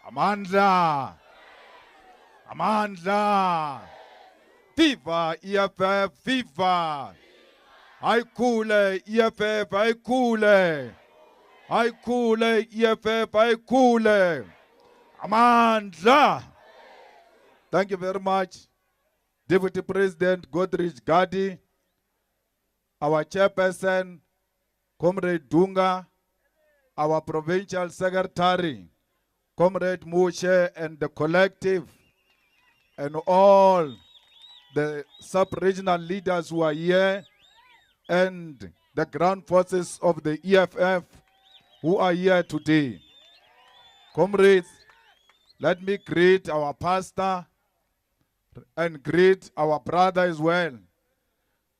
Amandla. Amandla. Viva EFF, viva. Hayikhule EFF, hayikhule. Hayikhule EFF, hayikhule. Amandla. Thank you very much, Deputy President Godrich Gadi, our chairperson, Comrade Dunga, our provincial secretary, Comrade Mushe, and the collective, and all the sub-regional leaders who are here, and the ground forces of the EFF who are here today. Comrades, let me greet our pastor and greet our brother as well,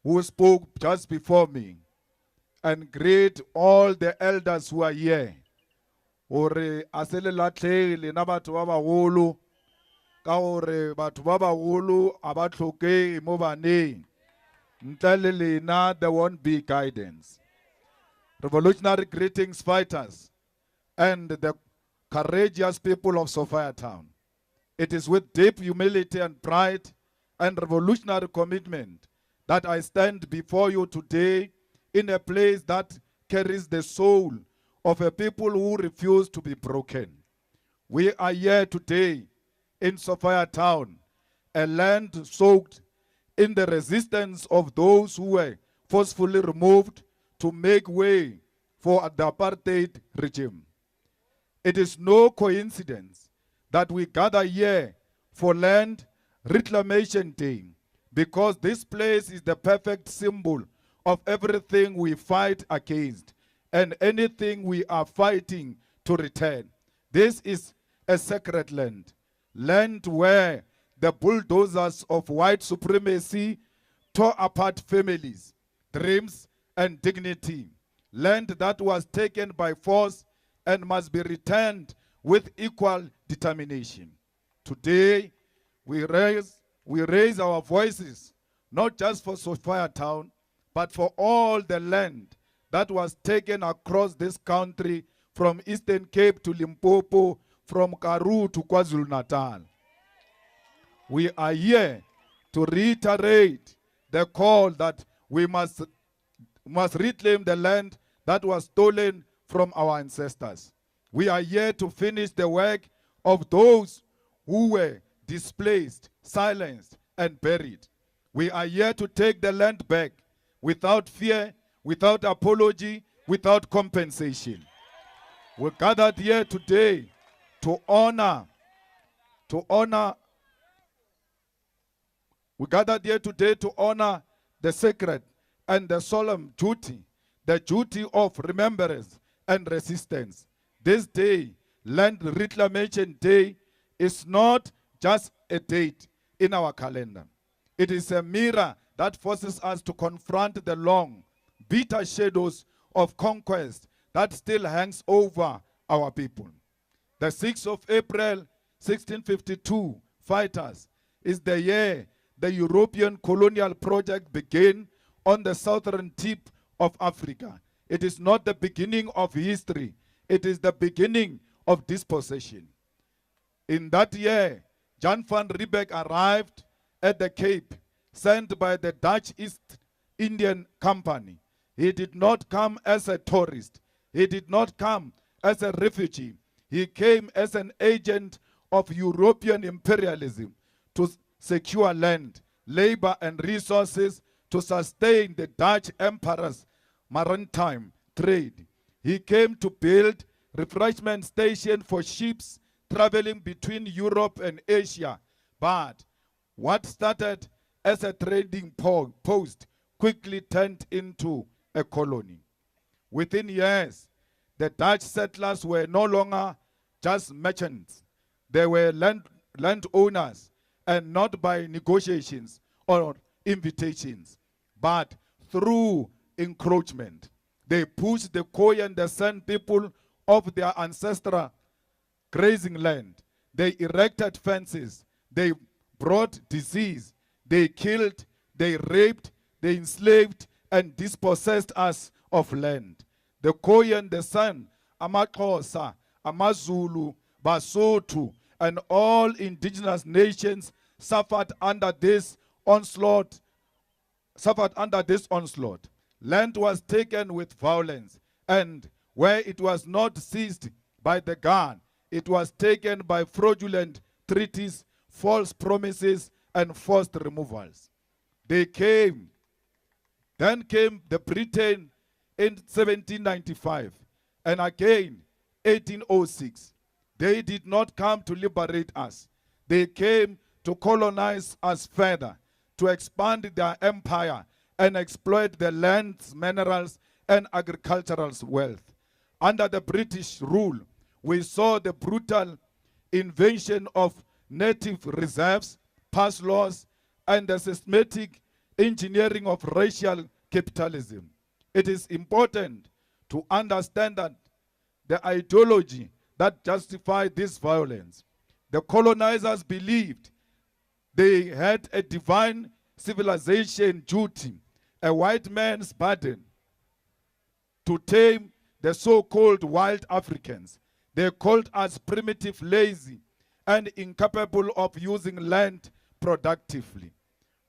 who spoke just before me, and greet all the elders who are here. Ore asele latlhegile na batho ba bagolo ka gore batho ba bagolo a ba tlhokege mo baneng. Ntle le lena there won't be guidance. Revolutionary greetings, fighters, and the courageous people of Sophiatown. It is with deep humility and pride and revolutionary commitment that I stand before you today in a place that carries the soul of a people who refuse to be broken. We are here today in Sophiatown, a land soaked in the resistance of those who were forcefully removed to make way for the apartheid regime. It is no coincidence that we gather here for Land Reclamation Day, because this place is the perfect symbol of everything we fight against and anything we are fighting to return. This is a sacred land, land where the bulldozers of white supremacy tore apart families, dreams, and dignity, land that was taken by force and must be returned with equal determination. Today, we raise our voices, not just for Sophiatown, but for all the land that was taken across this country, from Eastern Cape to Limpopo, from Karoo to KwaZulu-Natal. We are here to reiterate the call that we must reclaim the land that was stolen from our ancestors. We are here to finish the work of those who were displaced, silenced, and buried. We are here to take the land back without fear, without apology, without compensation. We gathered here today to honor the sacred and the solemn duty, the duty of remembrance and resistance. This day, Land Reclamation Day, is not just a date in our calendar. It is a mirror that forces us to confront the long, bitter shadows of conquest that still hangs over our people. The 6th of April, 1652, fighters, is the year the European colonial project began on the southern tip of Africa. It is not the beginning of history. It is the beginning of dispossession. In that year, Jan van Riebeeck arrived at the Cape, sent by the Dutch East Indian Company. He did not come as a tourist. He did not come as a refugee. He came as an agent of European imperialism to secure land, labor, and resources to sustain the Dutch emperor's maritime trade. He came to build refreshment stations for ships traveling between Europe and Asia. But what started as a trading post quickly turned into a colony. Within years, the Dutch settlers were no longer just merchants. They were landowners, and not by negotiations or invitations, but through encroachment. They pushed the Khoi and the San people off their ancestral grazing land. They erected fences. They brought disease. They killed, they raped, they enslaved, and dispossessed us of land. The Khoi and the San, AmaXhosa, AmaZulu, Basotho, and all indigenous nations suffered under this onslaught. Land was taken with violence, and where it was not seized by the gun, it was taken by fraudulent treaties, false promises, and forced removals. Then came the Britain in 1795, and again 1806. They did not come to liberate us. They came to colonize us further, to expand their empire and exploit the land's minerals and agricultural wealth. Under the British rule, we saw the brutal invasion of native reserves, pass laws, and the systematic engineering of racial capitalism. It is important to understand that the ideology that justified this violence. The colonizers believed they had a divine civilization duty, a white man's burden, to tame the so-called wild Africans. They called us primitive, lazy, and incapable of using land productively.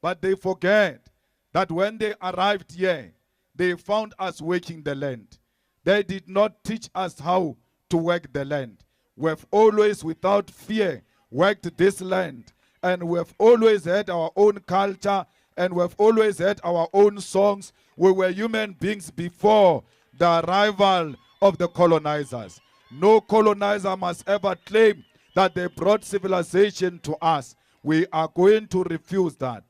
But they forget that when they arrived here, they found us working the land. They did not teach us how to work the land. We've always, without fear, worked this land. And we've always had our own culture, and we've always had our own songs. We were human beings before the arrival of the colonizers. No colonizer must ever claim that they brought civilization to us. We are going to refuse that.